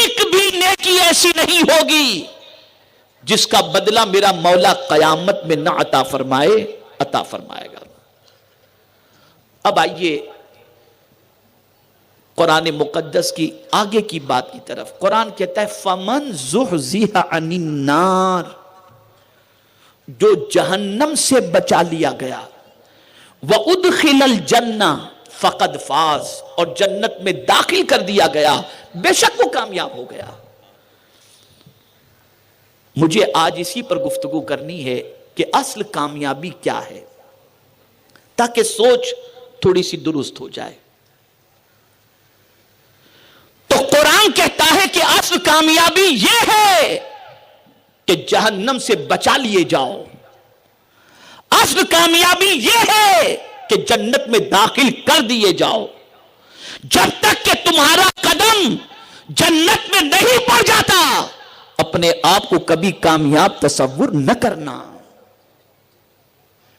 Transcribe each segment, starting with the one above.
ایک بھی نیکی ایسی نہیں ہوگی جس کا بدلہ میرا مولا قیامت میں نہ عطا فرمائے گا۔ اب آئیے قرآن مقدس کی آگے کی بات کی طرف۔ قرآن کہتا ہے فَمَنْ زُحْزِحَ عَنِ النَّارِ، جو جہنم سے بچا لیا گیا، وَأُدْخِلَ الْجَنَّةَ فَقَدْ فَازَ، اور جنت میں داخل کر دیا گیا، بے شک وہ کامیاب ہو گیا۔ مجھے آج اسی پر گفتگو کرنی ہے کہ اصل کامیابی کیا ہے، تاکہ سوچ تھوڑی سی درست ہو جائے۔ تو قرآن کہتا ہے کہ اصل کامیابی یہ ہے کہ جہنم سے بچا لیے جاؤ، اصل کامیابی یہ ہے کہ جنت میں داخل کر دیے جاؤ۔ جب تک کہ تمہارا قدم جنت میں نہیں پڑ جاتا، اپنے آپ کو کبھی کامیاب تصور نہ کرنا۔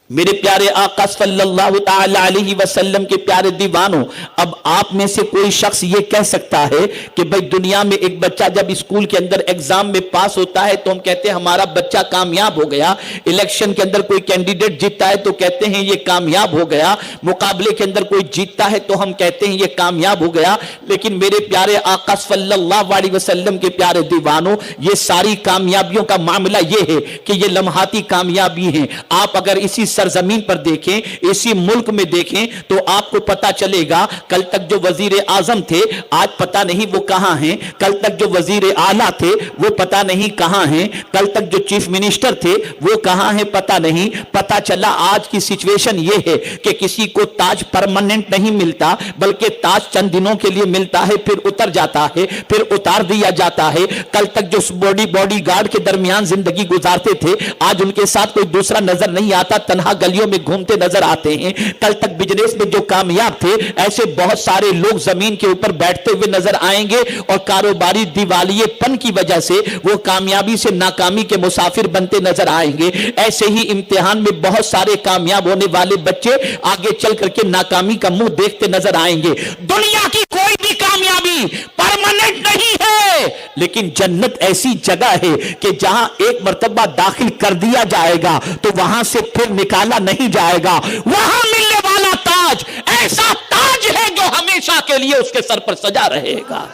میرے پیارے آقا صلی اللہ تعالی علیہ وسلم کے پیارے دیوانوں، اب آپ میں سے کوئی شخص یہ کہہ سکتا ہے کہ بھئی دنیا میں ایک بچہ جب اسکول کے اندر ایگزام میں پاس ہوتا ہے تو ہم کہتے ہیں ہمارا بچہ کامیاب ہو گیا، الیکشن کے اندر کوئی کینڈیڈیٹ جیتتا ہے تو کہتے ہیں یہ کامیاب ہو گیا، مقابلے کے اندر کوئی جیتتا ہے تو ہم کہتے ہیں یہ کامیاب ہو گیا۔ لیکن میرے پیارے آقا صلی اللہ علیہ وسلم کے پیارے دیوانوں، یہ ساری کامیابیوں کا معاملہ یہ ہے کہ یہ لمحاتی کامیابی ہیں۔ آپ اگر اسی سرزمین پر دیکھیں، اسی ملک میں دیکھیں تو آپ کو پتا چلے گا کل تک جو وزیر اعظم تھے آج پتا نہیں وہ کہاں ہیں، کل تک جو وزیر اعلیٰ تھے وہ پتا نہیں کہاں ہیں، کل تک جو چیف منسٹر تھے وہ کہاں ہیں پتا نہیں۔ پتا چلا آج کی سچویشن یہ ہے کہ کسی کو تاج پرماننٹ نہیں ملتا، بلکہ تاج چند دنوں کے لیے ملتا ہے، پھر اتر جاتا ہے، پھر اتار دیا جاتا ہے۔ کل تک جو باڈی گارڈ کے درمیان زندگی گزارتے تھے آج ان کے ساتھ کوئی دوسرا نظر نہیں آتا، تنہا گلیوں میں گھومتے نظر آتے ہیں۔ کل تک بزنس میں جو کامیاب تھے ایسے بہت سارے لوگ زمین کے اوپر بیٹھتے ہوئے نظر آئیں گے، اور کاروباری دیوالیے پن کی وجہ سے وہ کامیابی سے ناکامی کے مسافر بنتے نظر آئیں گے۔ ایسے ہی امتحان میں بہت سارے کامیاب ہونے والے بچے آگے چل کر کے ناکامی کا منہ دیکھتے نظر آئیں گے۔ دنیا کی کوئی بھی کامیابی پرماننٹ نہیں ہے، لیکن جنت ایسی جگہ ہے کہ جہاں ایک مرتبہ داخل کر دیا جائے گا تو وہاں سے پھر نکالا نہیں جائے گا۔ وہاں ملنے والا تاج ایسا تاج ہے جو ہمیشہ کے لیے اس کے سر پر سجا رہے گا۔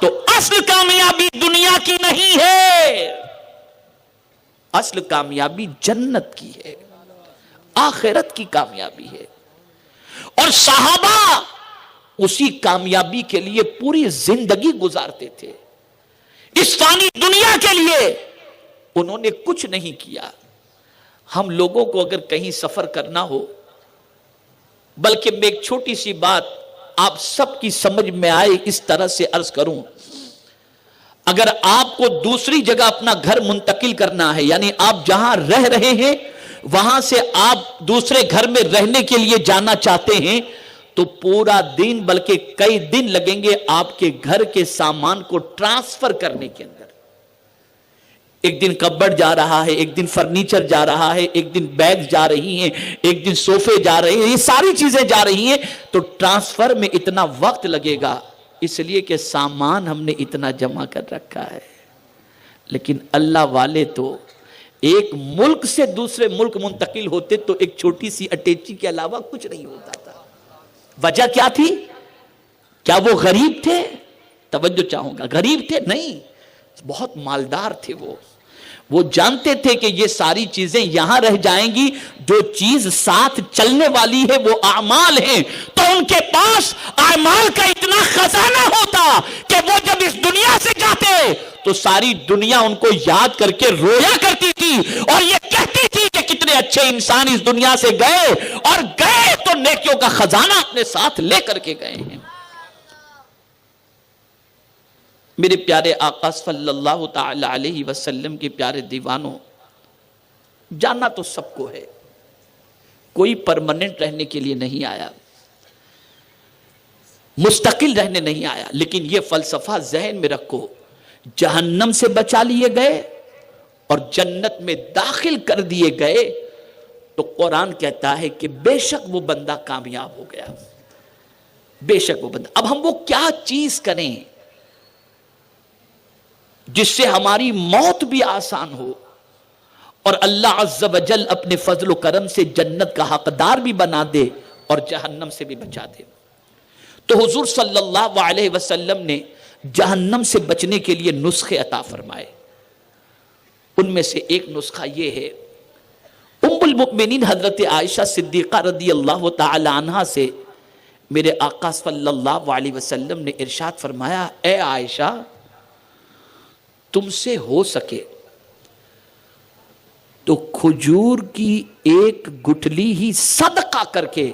تو اصل کامیابی دنیا کی نہیں ہے، اصل کامیابی جنت کی ہے، آخرت کی کامیابی ہے۔ اور صحابہ اسی کامیابی کے لیے پوری زندگی گزارتے تھے۔ اس فانی دنیا کے لیے انہوں نے کچھ نہیں کیا۔ ہم لوگوں کو اگر کہیں سفر کرنا ہو، بلکہ میں ایک چھوٹی سی بات آپ سب کی سمجھ میں آئے اس طرح سے عرض کروں، اگر آپ کو دوسری جگہ اپنا گھر منتقل کرنا ہے، یعنی آپ جہاں رہ رہے ہیں وہاں سے آپ دوسرے گھر میں رہنے کے لیے جانا چاہتے ہیں تو پورا دن بلکہ کئی دن لگیں گے آپ کے گھر کے سامان کو ٹرانسفر کرنے کے اندر۔ ایک دن کبڈ جا رہا ہے، ایک دن فرنیچر جا رہا ہے، ایک دن بیگ جا رہی ہیں، ایک دن صوفے جا رہے ہیں، یہ ساری چیزیں جا رہی ہیں، تو ٹرانسفر میں اتنا وقت لگے گا اس لیے کہ سامان ہم نے اتنا جمع کر رکھا ہے۔ لیکن اللہ والے تو ایک ملک سے دوسرے ملک منتقل ہوتے تو ایک چھوٹی سی اٹیچی کے علاوہ کچھ نہیں ہوتا تھا۔ وجہ کیا تھی؟ کیا وہ غریب تھے؟ توجہ چاہوں گا، غریب تھے؟ نہیں، بہت مالدار تھے۔ وہ جانتے تھے کہ یہ ساری چیزیں یہاں رہ جائیں گی، جو چیز ساتھ چلنے والی ہے وہ اعمال ہیں، تو ان کے پاس اعمال کا اتنا خزانہ ہوتا کہ وہ جب اس دنیا سے جاتے تو ساری دنیا ان کو یاد کر کے رویا کرتی تھی اور یہ کہتی تھی کہ کتنے اچھے انسان اس دنیا سے گئے، اور گئے تو نیکیوں کا خزانہ اپنے ساتھ لے کر کے گئے ہیں۔ میرے پیارے آقا صلی اللہ تعالی علیہ وسلم کے پیارے دیوانوں، جاننا تو سب کو ہے، کوئی پرماننٹ رہنے کے لیے نہیں آیا، مستقل رہنے نہیں آیا، لیکن یہ فلسفہ ذہن میں رکھو، جہنم سے بچا لیے گئے اور جنت میں داخل کر دیے گئے تو قرآن کہتا ہے کہ بے شک وہ بندہ کامیاب ہو گیا، بے شک وہ بندہ۔ اب ہم وہ کیا چیز کریں جس سے ہماری موت بھی آسان ہو اور اللہ عز و جل اپنے فضل و کرم سے جنت کا حقدار بھی بنا دے اور جہنم سے بھی بچا دے۔ تو حضور صلی اللہ علیہ وسلم نے جہنم سے بچنے کے لیے نسخے عطا فرمائے۔ ان میں سے ایک نسخہ یہ ہے، ام المؤمنین حضرت عائشہ صدیقہ رضی اللہ تعالی عنہا سے میرے آقا صلی اللہ علیہ وسلم نے ارشاد فرمایا، اے عائشہ، تم سے ہو سکے تو کھجور کی ایک گٹھلی ہی صدقہ کر کے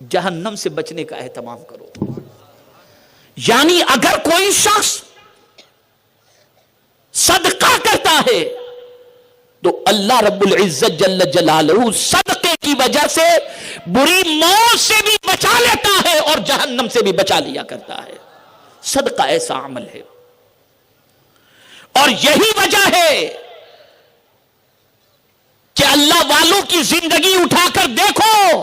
جہنم سے بچنے کا اہتمام کرو۔ یعنی اگر کوئی شخص صدقہ کرتا ہے تو اللہ رب العزت جل جلالہ صدقے کی وجہ سے بری موت سے بھی بچا لیتا ہے اور جہنم سے بھی بچا لیا کرتا ہے۔ صدقہ ایسا عمل ہے، اور یہی وجہ ہے کہ اللہ والوں کی زندگی اٹھا کر دیکھو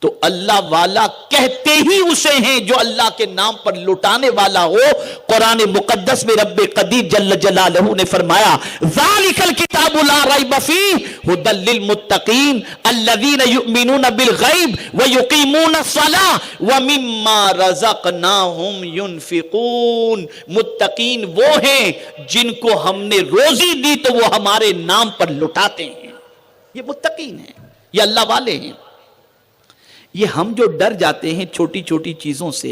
تو اللہ والا کہتے ہی اسے ہیں جو اللہ کے نام پر لٹانے والا ہو۔ قرآن مقدس میں رب قدیر جل جلالہ نے فرمایا، ذالک الکتاب لا ریب فیہ ھدی للمتقین الذین یؤمنون بالغیب ویقیمون الصلاۃ ومما رزقناہم ینفقون۔ متقین وہ ہیں جن کو ہم نے روزی دی تو وہ ہمارے نام پر لٹاتے ہیں، یہ متقین ہیں، یہ اللہ والے ہیں۔ یہ ہم جو ڈر جاتے ہیں چھوٹی چھوٹی چیزوں سے،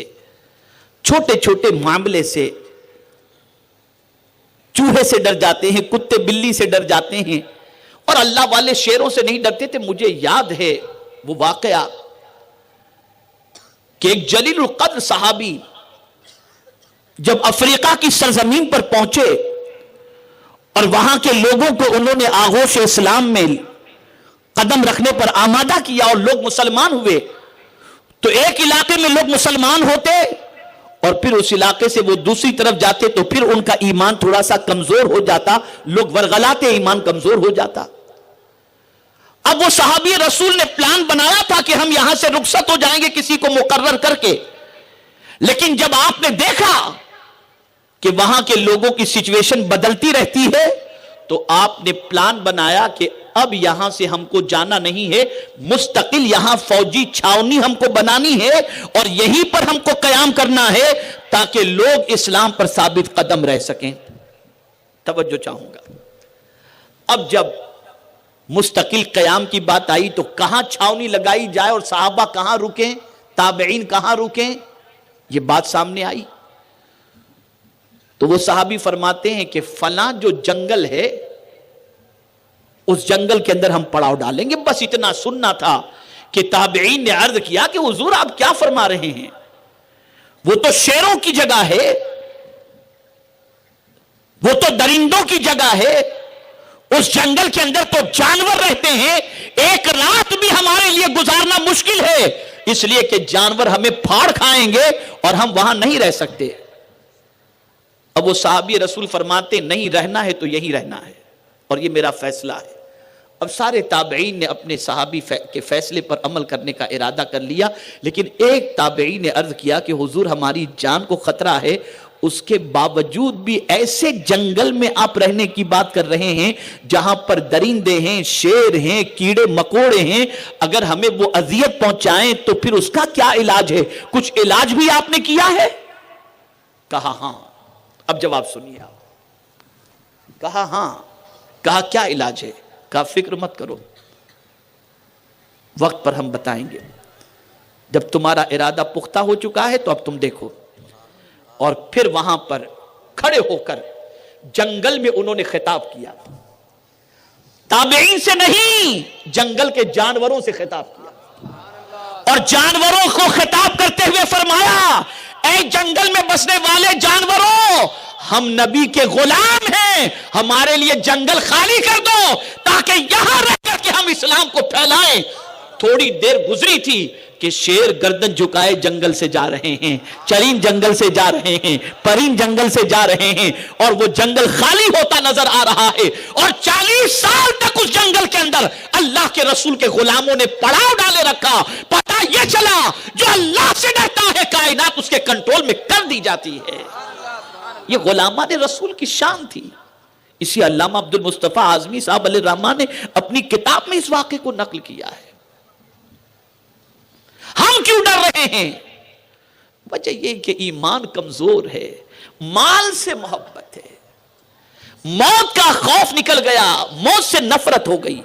چھوٹے چھوٹے معاملے سے، چوہے سے ڈر جاتے ہیں، کتے بلی سے ڈر جاتے ہیں، اور اللہ والے شیروں سے نہیں ڈرتے تھے۔ مجھے یاد ہے وہ واقعہ کہ ایک جلیل القدر صحابی جب افریقہ کی سرزمین پر پہنچے اور وہاں کے لوگوں کو انہوں نے آغوش اسلام میں قدم رکھنے پر آمادہ کیا اور لوگ مسلمان ہوئے، تو ایک علاقے میں لوگ مسلمان ہوتے اور پھر اس علاقے سے وہ دوسری طرف جاتے تو پھر ان کا ایمان تھوڑا سا کمزور ہو جاتا، لوگ ورغلاتے، ایمان کمزور ہو جاتا۔ اب وہ صحابی رسول نے پلان بنایا تھا کہ ہم یہاں سے رخصت ہو جائیں گے کسی کو مقرر کر کے، لیکن جب آپ نے دیکھا کہ وہاں کے لوگوں کی سچویشن بدلتی رہتی ہے تو آپ نے پلان بنایا کہ اب یہاں سے ہم کو جانا نہیں ہے، مستقل یہاں فوجی چھاونی ہم کو بنانی ہے اور یہیں پر ہم کو قیام کرنا ہے تاکہ لوگ اسلام پر ثابت قدم رہ سکیں۔ توجہ چاہوں گا، اب جب مستقل قیام کی بات آئی تو کہاں چھاونی لگائی جائے اور صحابہ کہاں رکیں، تابعین کہاں رکیں، یہ بات سامنے آئی۔ تو وہ صحابی فرماتے ہیں کہ فلاں جو جنگل ہے اس جنگل کے اندر ہم پڑاؤ ڈالیں گے۔ بس اتنا سننا تھا کہ تابعین نے عرض کیا کہ حضور آپ کیا فرما رہے ہیں، وہ تو شیروں کی جگہ ہے، وہ تو درندوں کی جگہ ہے، اس جنگل کے اندر تو جانور رہتے ہیں، ایک رات بھی ہمارے لیے گزارنا مشکل ہے، اس لیے کہ جانور ہمیں پھاڑ کھائیں گے اور ہم وہاں نہیں رہ سکتے۔ اب وہ صحابی رسول فرماتے نہیں رہنا ہے تو یہی رہنا ہے اور یہ میرا فیصلہ ہے۔ اب سارے تابعین نے اپنے صحابی کے فیصلے پر عمل کرنے کا ارادہ کر لیا، لیکن ایک تابعی نے عرض کیا کہ حضور ہماری جان کو خطرہ ہے، اس کے باوجود بھی ایسے جنگل میں آپ رہنے کی بات کر رہے ہیں جہاں پر درندے ہیں، شیر ہیں، کیڑے مکوڑے ہیں، اگر ہمیں وہ اذیت پہنچائیں تو پھر اس کا کیا علاج ہے؟ کچھ علاج بھی آپ نے کیا ہے؟ کہا ہاں۔ اب جواب سنیے آپ۔ کہا ہاں۔ کہا کیا علاج ہے؟ کہا فکر مت کرو، وقت پر ہم بتائیں گے، جب تمہارا ارادہ پختہ ہو چکا ہے تو اب تم دیکھو۔ اور پھر وہاں پر کھڑے ہو کر جنگل میں انہوں نے خطاب کیا، تابعین سے نہیں، جنگل کے جانوروں سے خطاب کیا، اور جانوروں کو خطاب کرتے ہوئے فرمایا، اے جنگل میں بسنے والے جانوروں، ہم نبی کے غلام ہیں، ہمارے لیے جنگل خالی کر دو تاکہ یہاں رہ کر کے ہم اسلام کو پھیلائیں۔ تھوڑی دیر گزری تھی کہ شیر گردن جھکائے جنگل سے جا رہے ہیں، چرین جنگل سے جا رہے ہیں، پرین جنگل سے جا رہے ہیں، اور وہ جنگل خالی ہوتا نظر آ رہا ہے، اور 40 سال تک اس جنگل کے اندر اللہ کے رسول کے غلاموں نے پڑاؤ ڈالے رکھا۔ پتہ یہ چلا جو اللہ سے ڈرتا ہے کائنات اس کے کنٹرول میں کر دی جاتی ہے۔ یہ غلامان رسول کی شان تھی. اسی علامہ عبد المصطفیٰ اعظمی صاحب علیہ الرحمہ نے اپنی کتاب میں اس واقعے کو نقل کیا ہے. ہم کیوں ڈر رہے ہیں؟ وجہ یہ کہ ایمان کمزور ہے، مال سے محبت ہے، موت کا خوف نکل گیا، موت سے نفرت ہو گئی.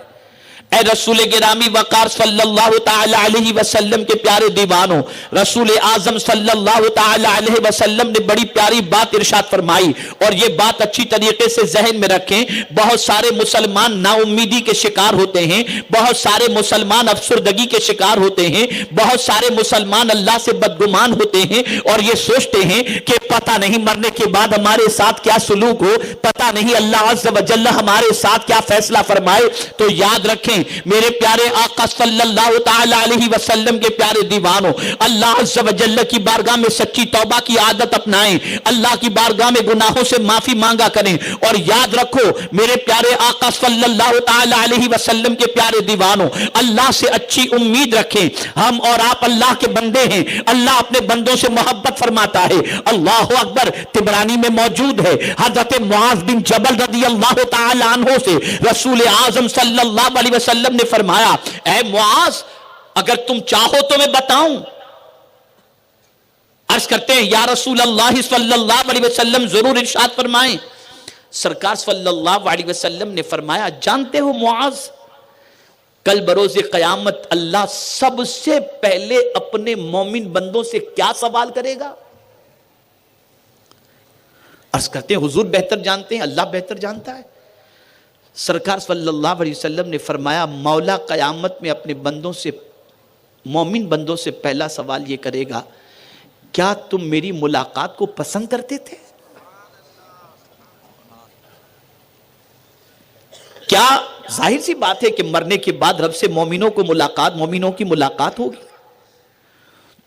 اے رسول گرامی وقار صلی اللہ تعالی علیہ وسلم کے پیارے دیوانوں، رسول اعظم صلی اللہ تعالی علیہ وسلم نے بڑی پیاری بات ارشاد فرمائی، اور یہ بات اچھی طریقے سے ذہن میں رکھیں. بہت سارے مسلمان نا امیدی کے شکار ہوتے ہیں، بہت سارے مسلمان افسردگی کے شکار ہوتے ہیں، بہت سارے مسلمان اللہ سے بدگمان ہوتے ہیں اور یہ سوچتے ہیں کہ پتہ نہیں مرنے کے بعد ہمارے ساتھ کیا سلوک ہو، پتہ نہیں اللہ عز و جل ہمارے ساتھ کیا فیصلہ فرمائے. تو یاد رکھیں میرے پیارے آقا صلی اللہ تعالی علیہ وسلم کے پیارے دیوانوں، اللہ عز و جل کی بارگاہ میں سچی توبہ کی عادت اپنائیں، اللہ کی بارگاہ میں گناہوں سے معافی مانگا کریں. اور یاد رکھو میرے پیارے آقا صلی اللہ تعالی علیہ وسلم کے پیارے دیوانوں، اللہ سے اچھی امید رکھیں. ہم اور آپ اللہ کے بندے ہیں، اللہ اپنے بندوں سے محبت فرماتا ہے. اللہ اکبر. طبرانی میں موجود ہے حضرت معاذ بن جبل رضی اللہ تعالی عنہ سے رسول اعظم صلی اللہ علیہ وسلم نے فرمایا، اے معاذ اگر تم چاہو تو میں بتاؤں. عرض کرتے ہیں یا رسول اللہ صلی اللہ علیہ وسلم ضرور ارشاد فرمائیں. سرکار صلی اللہ علیہ وسلم نے فرمایا، جانتے ہو معاذ کل بروز قیامت اللہ سب سے پہلے اپنے مومن بندوں سے کیا سوال کرے گا؟ عرض کرتے ہیں حضور بہتر جانتے ہیں، اللہ بہتر جانتا ہے. سرکار صلی اللہ علیہ وسلم نے فرمایا، مولا قیامت میں اپنے بندوں سے، مومن بندوں سے پہلا سوال یہ کرے گا، کیا تم میری ملاقات کو پسند کرتے تھے؟ کیا ظاہر سی بات ہے کہ مرنے کے بعد رب سے مومنوں کو ملاقات، مومنوں کی ملاقات ہوگی.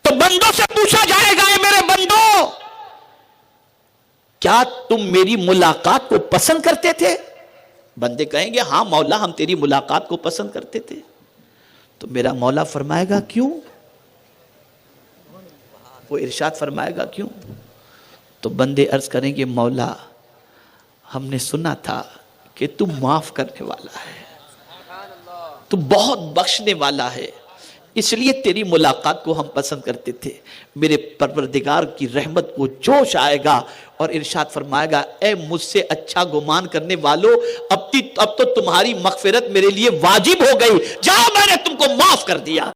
تو بندوں سے پوچھا جائے گا، اے میرے بندوں کیا تم میری ملاقات کو پسند کرتے تھے؟ بندے کہیں گے ہاں مولا ہم تیری ملاقات کو پسند کرتے تھے. تو میرا مولا فرمائے گا کیوں؟ وہ ارشاد فرمائے گا کیوں؟ تو بندے عرض کریں گے مولا ہم نے سنا تھا کہ تو معاف کرنے والا ہے، تو بہت بخشنے والا ہے، اس لیے تیری ملاقات کو ہم پسند کرتے تھے. میرے پروردگار کی رحمت کو جوش آئے گا اور ارشاد فرمائے گا، اے مجھ سے اچھا گمان کرنے والو اب تو تمہاری مغفرت میرے لیے واجب ہو گئی، جاؤ میں نے تم کو معاف کر دیا.